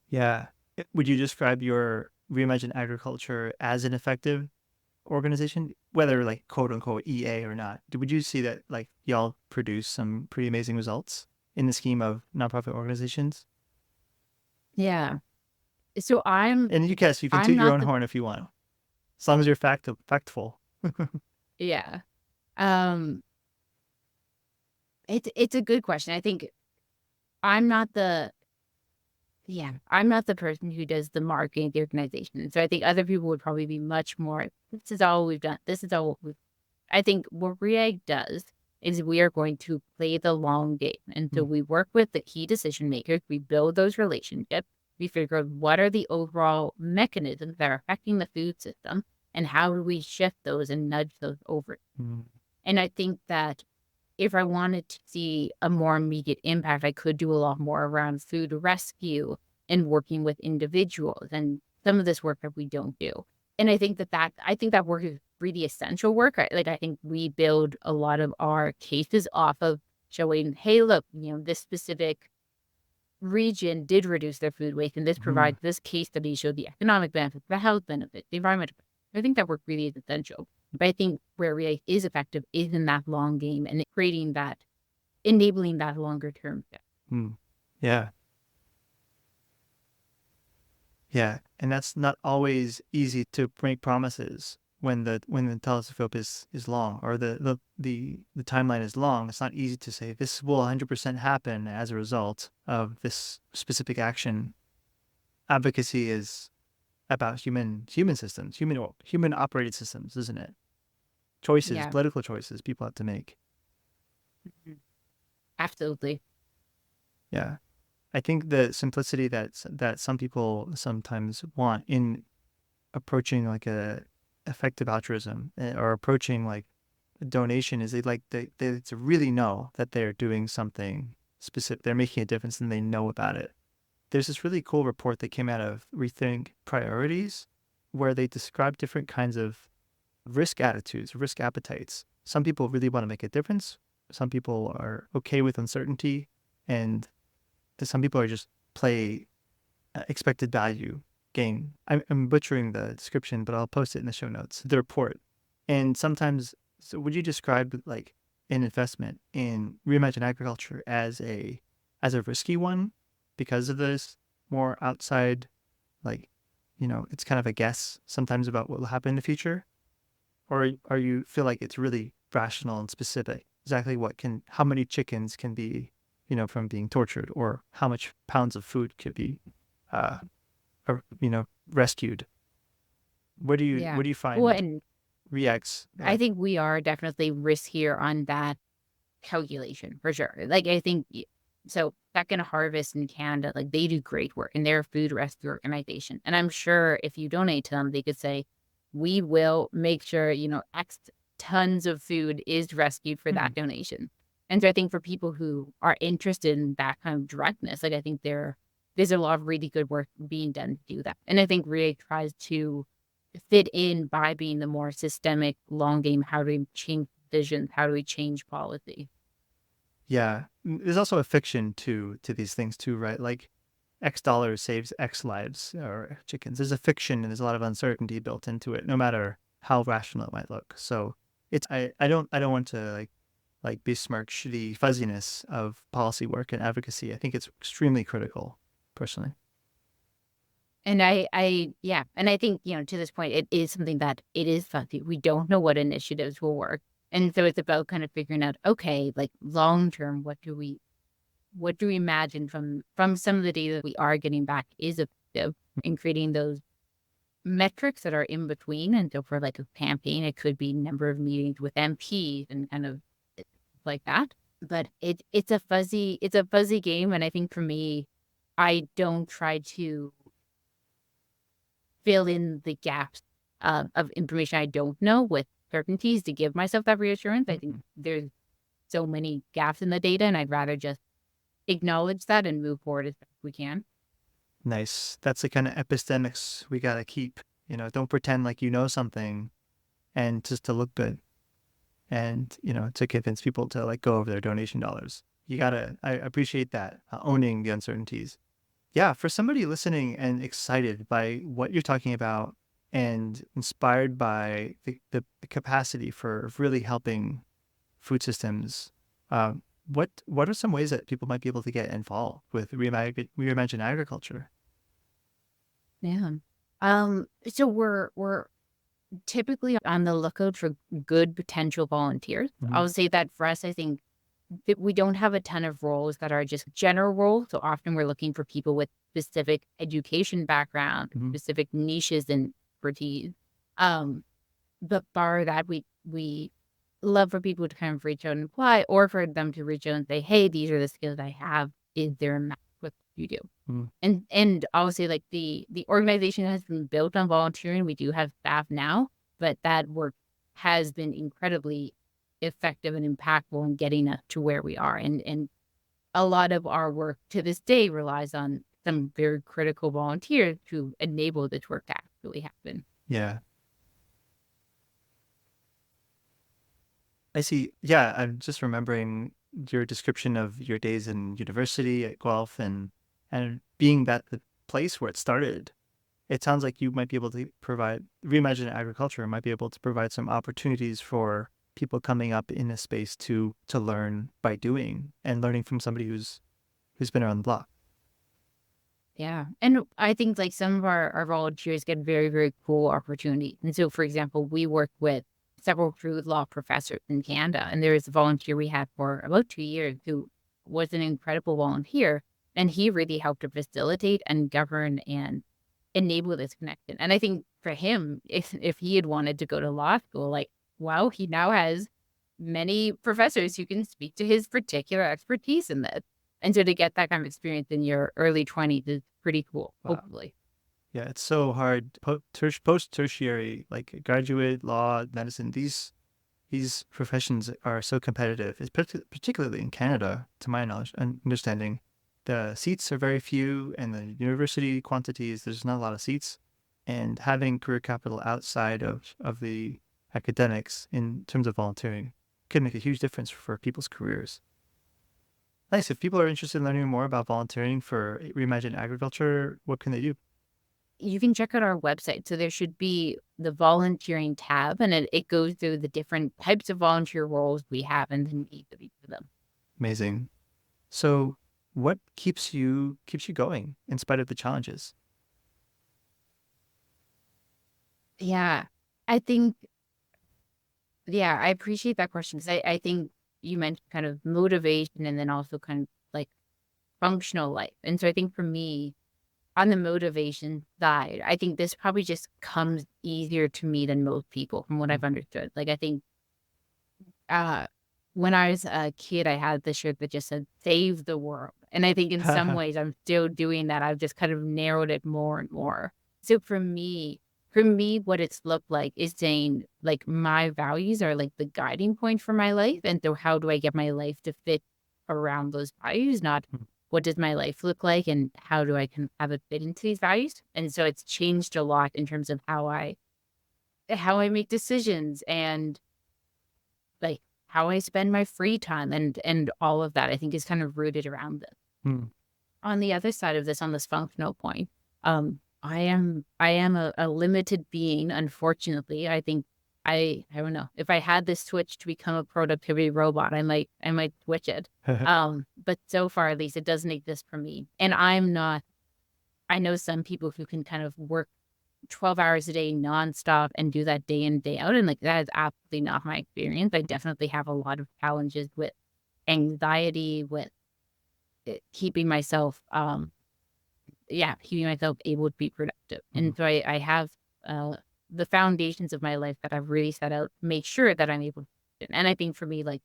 Yeah. Would you describe your Reimagine Agriculture as an effective organization, whether like quote unquote EA or not? Would you see that like y'all produce some pretty amazing results in the scheme of nonprofit organizations? Yeah. So And you can toot your own horn if you want, as long as you're factful. Yeah. It's a good question. I think I'm not the person who does the marketing of the organization. So I think other people would probably be much more, this is all we've done. This is all I think what ReAg does is we are going to play the long game. And so we work with the key decision makers. We build those relationships. We figure out what are the overall mechanisms that are affecting the food system and how do we shift those and nudge those over. And I think that if I wanted to see a more immediate impact, I could do a lot more around food rescue and working with individuals and some of this work that we don't do. And I think that work is really essential work. I think we build a lot of our cases off of showing, hey, look, this specific region did reduce their food waste, and this provides this case study showed the economic benefits, the health benefits, the environmental benefits. I think that work really is essential. But I think where ReAg is effective is in that long game and creating that, enabling that longer term. Yeah. Yeah. And that's not always easy to make promises when the telescope is long, or the timeline is long. It's not easy to say this will 100% happen as a result of this specific action. Advocacy is about human systems, human operated systems, isn't it? Choices, political choices people have to make. Absolutely. Yeah. I think the simplicity that some people sometimes want in approaching like a effective altruism, or approaching like a donation, is they to really know that they're doing something specific, they're making a difference, and they know about it. There's this really cool report that came out of Rethink Priorities, where they describe different kinds of risk attitudes, risk appetites. Some people really want to make a difference. Some people are okay with uncertainty, and some people are just play expected value game. I'm butchering the description, but I'll post it in the show notes, the report. And sometimes, so would you describe like an investment in Reimagine agriculture as a risky one because of this more outside, like, it's kind of a guess sometimes about what will happen in the future? Or you feel like it's really rational and specific, exactly how many chickens can be, from being tortured, or how much pounds of food could be, rescued? What do you find ReAg's? I think we are definitely riskier on that calculation for sure. Like, I think, so Second Harvest in Canada, like, they do great work and they're a food rescue organization. And I'm sure if you donate to them, they could say, we will make sure, X tons of food is rescued for that donation. And so I think for people who are interested in that kind of directness, like, I think there's a lot of really good work being done to do that. And I think ReAg tries to fit in by being the more systemic long game. How do we change vision? How do we change policy? Yeah. There's also a fiction to these things too, right? Like X dollars saves X lives or chickens. There's a fiction and there's a lot of uncertainty built into it, no matter how rational it might look. So I don't want to like besmirch the fuzziness of policy work and advocacy. I think it's extremely critical, personally. And I think, to this point, it is something that it is fuzzy. We don't know what initiatives will work. And so it's about kind of figuring out, okay, like long term, what do we imagine from some of the data that we are getting back is effective in creating those metrics that are in between. And so for like a campaign, it could be number of meetings with MPs and kind of like that. But it's a fuzzy game. And I think for me, I don't try to fill in the gaps of information I don't know with certainties to give myself that reassurance. I think there's so many gaps in the data, and I'd rather just acknowledge that and move forward as best we can. Nice. That's the kind of epistemics we got to keep. Don't pretend like you know something and just to look good, and, to convince people to like go over their donation dollars. I appreciate that, owning the uncertainties. Yeah, for somebody listening and excited by what you're talking about and inspired by the capacity for really helping food systems, what are some ways that people might be able to get involved with Reimagine agriculture? Yeah. So we're typically on the lookout for good potential volunteers. I'll say that for us, I think that we don't have a ton of roles that are just general roles. So often we're looking for people with specific education background, specific niches and expertise. But bar that, we love for people to kind of reach out and apply, or for them to reach out and say, hey, these are the skills I have. Is there a match with what you do? And obviously, like, the organization has been built on volunteering. We do have staff now, but that work has been incredibly effective and impactful in getting us to where we are. And a lot of our work to this day relies on some very critical volunteers to enable this work to actually happen. Yeah. I see. Yeah, I'm just remembering your description of your days in university at Guelph and being that the place where it started. It sounds like you might be able to provide Reimagine Agriculture might be able to provide some opportunities for people coming up in a space to learn by doing and learning from somebody who's been around the block. Yeah. And I think like some of our volunteers get very, very cool opportunities. And so, for example, we work with several food law professors in Canada. And there is a volunteer we had for about 2 years who was an incredible volunteer. And he really helped to facilitate and govern and enable this connection. And I think for him, if he had wanted to go to law school, like, wow, he now has many professors who can speak to his particular expertise in this. And so to get that kind of experience in your early 20s is pretty cool, Wow. hopefully. Yeah, it's so hard. Post-tertiary, like graduate, law, medicine, these professions are so competitive. It's particularly in Canada, to my knowledge and understanding. The seats are very few, and the university quantities, there's not a lot of seats. And having career capital outside of the academics in terms of volunteering can make a huge difference for people's careers. Nice. If people are interested in learning more about volunteering for Reimagine Agriculture, what can they do? You can check out our website. So there should be the volunteering tab, and it goes through the different types of volunteer roles we have and the needs of each of them. Amazing. So, what keeps you going in spite of the challenges? Yeah. I think, yeah, I appreciate that question because I think you mentioned kind of motivation and then also kind of like functional life. And so I think for me, on the motivation side, I think this probably just comes easier to me than most people from what I've understood. Like I think uh when I was a kid, I had this shirt that just said save the world. And I think in some ways I'm still doing that. I've just kind of narrowed it more and more. So for me, what it's looked like is saying like my values are like the guiding point for my life. And so how do I get my life to fit around those values? Not what does my life look like and how do I can have it fit into these values? And so it's changed a lot in terms of how I make decisions and like how I spend my free time and all of that, I think is kind of rooted around this. Hmm. On the other side of this, on this functional point, I am a limited being, unfortunately. I think I don't know. If I had this switch to become a productivity robot, I might switch it. But so far at least it doesn't exist for me. And I know some people who can kind of work 12 hours a day nonstop and do that day in, day out. And like that is absolutely not my experience. I definitely have a lot of challenges with anxiety, with keeping myself keeping myself able to be productive. And so I have the foundations of my life that I've really set out to make sure that I'm able to. And I think for me, like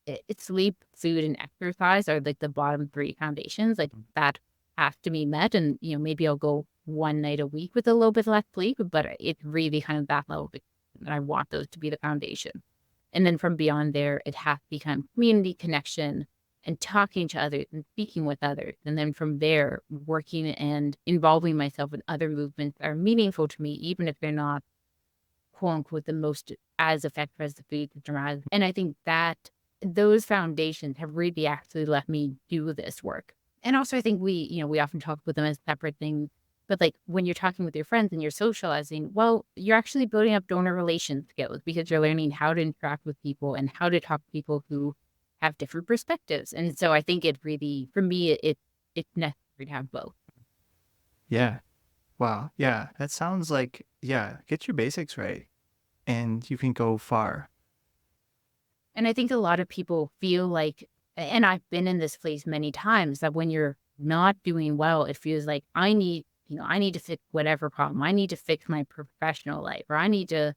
it's sleep, food, and exercise are like the bottom three foundations. Like that have to be met. And maybe I'll go one night a week with a little bit less sleep, but it's really kind of that level. And I want those to be the foundation. And then from beyond there, it has to become community connection and talking to others and speaking with others. And then from there, working and involving myself in other movements that are meaningful to me, even if they're not, quote unquote, the most as effective as the food system. And I think that those foundations have really actually let me do this work. And also, I think we often talk with them as separate things. But like when you're talking with your friends and you're socializing, well, you're actually building up donor relation skills because you're learning how to interact with people and how to talk to people who have different perspectives. And so I think it really, for me, it's necessary to have both. Yeah. Wow. Yeah. That sounds like, yeah, get your basics right and you can go far. And I think a lot of people feel like, and I've been in this place many times, that when you're not doing well, it feels like I need to fix whatever problem. I need to fix my professional life, or I need to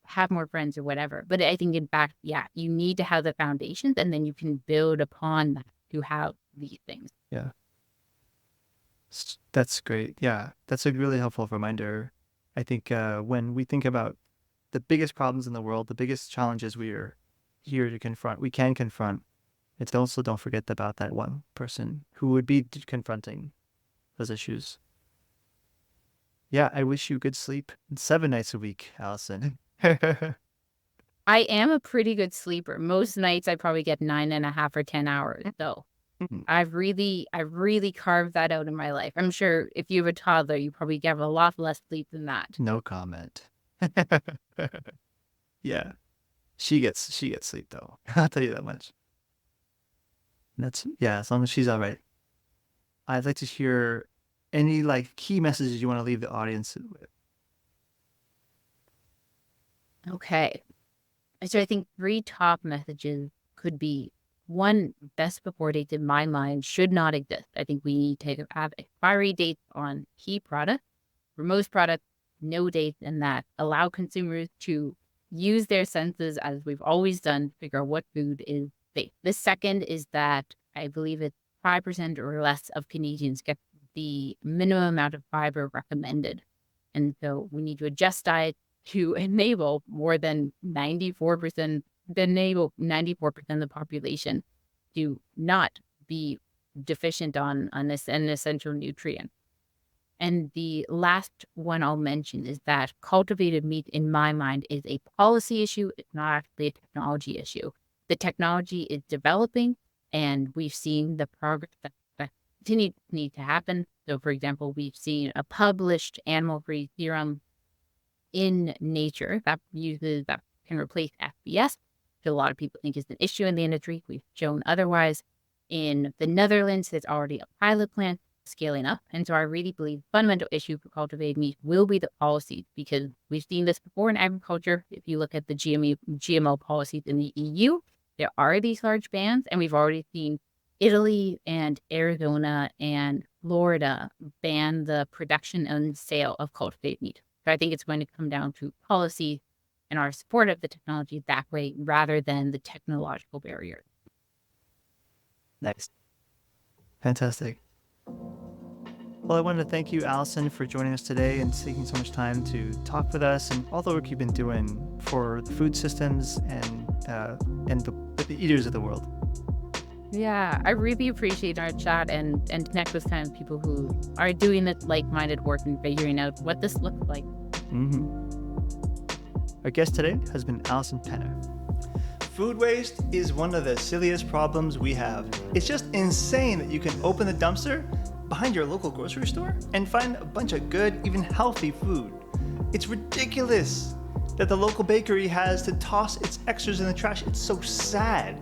have more friends or whatever. But I think in fact, you need to have the foundations and then you can build upon that to have these things. Yeah. That's great. Yeah. That's a really helpful reminder. I think when we think about the biggest problems in the world, the biggest challenges we are here to confront, we can confront. It's also don't forget about that one person who would be confronting those issues. Yeah, I wish you good sleep 7 nights a week, Allison. I am a pretty good sleeper. Most nights I probably get 9.5 or 10 hours. So I've really carved that out in my life. I'm sure if you have a toddler, you probably get a lot less sleep than that. No comment. Yeah. She gets sleep though. I'll tell you that much. As long as she's all right. I'd like to hear any key messages you want to leave the audience with. Okay. So I think 3 top messages could be: 1, best before dates in my mind should not exist. I think we need to have expiry dates on key products. For most products, no dates, and that allow consumers to use their senses as we've always done to figure out what food is safe. The second is that I believe it's 5% or less of Canadians get the minimum amount of fiber recommended. And so we need to adjust diet to enable more than 94% of the population to not be deficient on an essential nutrient. And the last one I'll mention is that cultivated meat, in my mind, is a policy issue. It's not actually a technology issue. The technology is developing, and we've seen the progress that need to happen. So, for example, we've seen a published animal-free serum in Nature that can replace FBS, which a lot of people think is an issue in the industry. We've shown otherwise. In the Netherlands, there's already a pilot plant scaling up. And so I really believe the fundamental issue for cultivated meat will be the policy, because we've seen this before in agriculture. If you look at the GMO policies in the EU, there are these large bans, and we've already seen Italy and Arizona and Florida ban the production and sale of cultivated meat. So I think it's going to come down to policy and our support of the technology that way, rather than the technological barrier. Nice. Fantastic. Well, I wanted to thank you, Allison, for joining us today and taking so much time to talk with us and all the work you've been doing for the food systems and the eaters of the world. Yeah, I really appreciate our chat and connect with kind of people who are doing this like-minded work and figuring out what this looks like. Our guest today has been Allison Penner. Food waste is one of the silliest problems we have. It's just insane that you can open the dumpster behind your local grocery store and find a bunch of good, even healthy food. It's ridiculous that the local bakery has to toss its extras in the trash. It's so sad.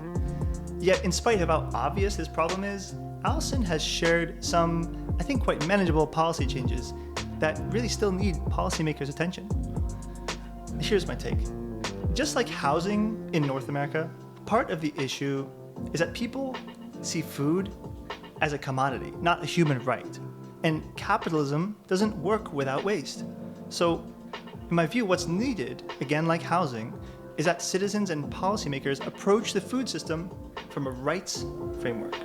Yet, in spite of how obvious this problem is, Alison has shared some, I think, quite manageable policy changes that really still need policymakers' attention. Here's my take. Just like housing in North America, part of the issue is that people see food as a commodity, not a human right. And capitalism doesn't work without waste. So, in my view, what's needed, again like housing, is that citizens and policymakers approach the food system from a rights framework,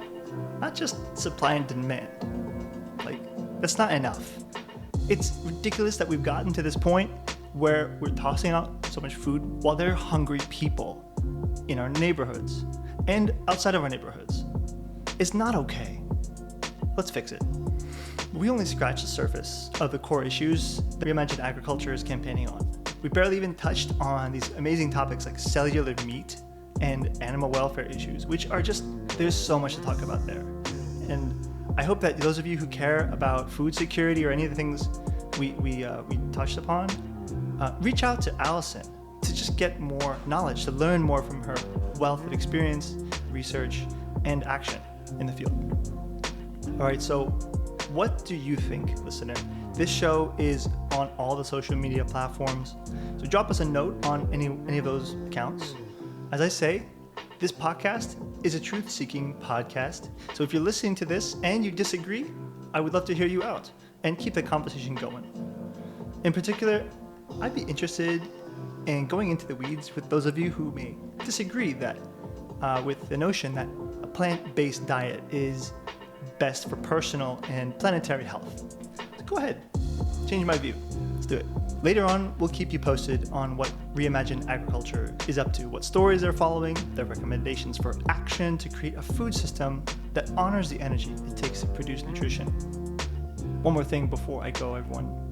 not just supply and demand. That's not enough. It's ridiculous that we've gotten to this point where we're tossing out so much food while there are hungry people in our neighborhoods and outside of our neighborhoods. It's not okay. Let's fix it. We only scratched the surface of the core issues that Reimagine Agriculture is campaigning on. We barely even touched on these amazing topics like cellular meat and animal welfare issues, which are there's so much to talk about there. And I hope that those of you who care about food security or any of the things we touched upon, reach out to Alison to just get more knowledge, to learn more from her wealth of experience, research, and action in the field. All right, so what do you think, listener? This show is on all the social media platforms, so drop us a note on any of those accounts. As I say, this podcast is a truth-seeking podcast, so if you're listening to this and you disagree, I would love to hear you out and keep the conversation going. In particular, I'd be interested in going into the weeds with those of you who may disagree with the notion that a plant-based diet is best for personal and planetary health. So go ahead, change my view. Let's do it. Later on, we'll keep you posted on what Reimagine Agriculture is up to, what stories they're following, their recommendations for action to create a food system that honors the energy it takes to produce nutrition. One more thing before I go, everyone.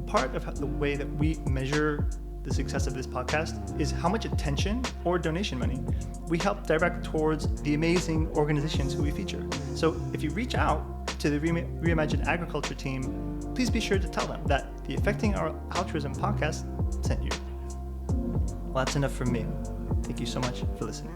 Part of the way that we measure the success of this podcast is how much attention or donation money we help direct towards the amazing organizations who we feature. So if you reach out to the Reimagine Agriculture team, please be sure to tell them that the Affecting Our Altruism podcast sent you. Well, that's enough from me. Thank you so much for listening.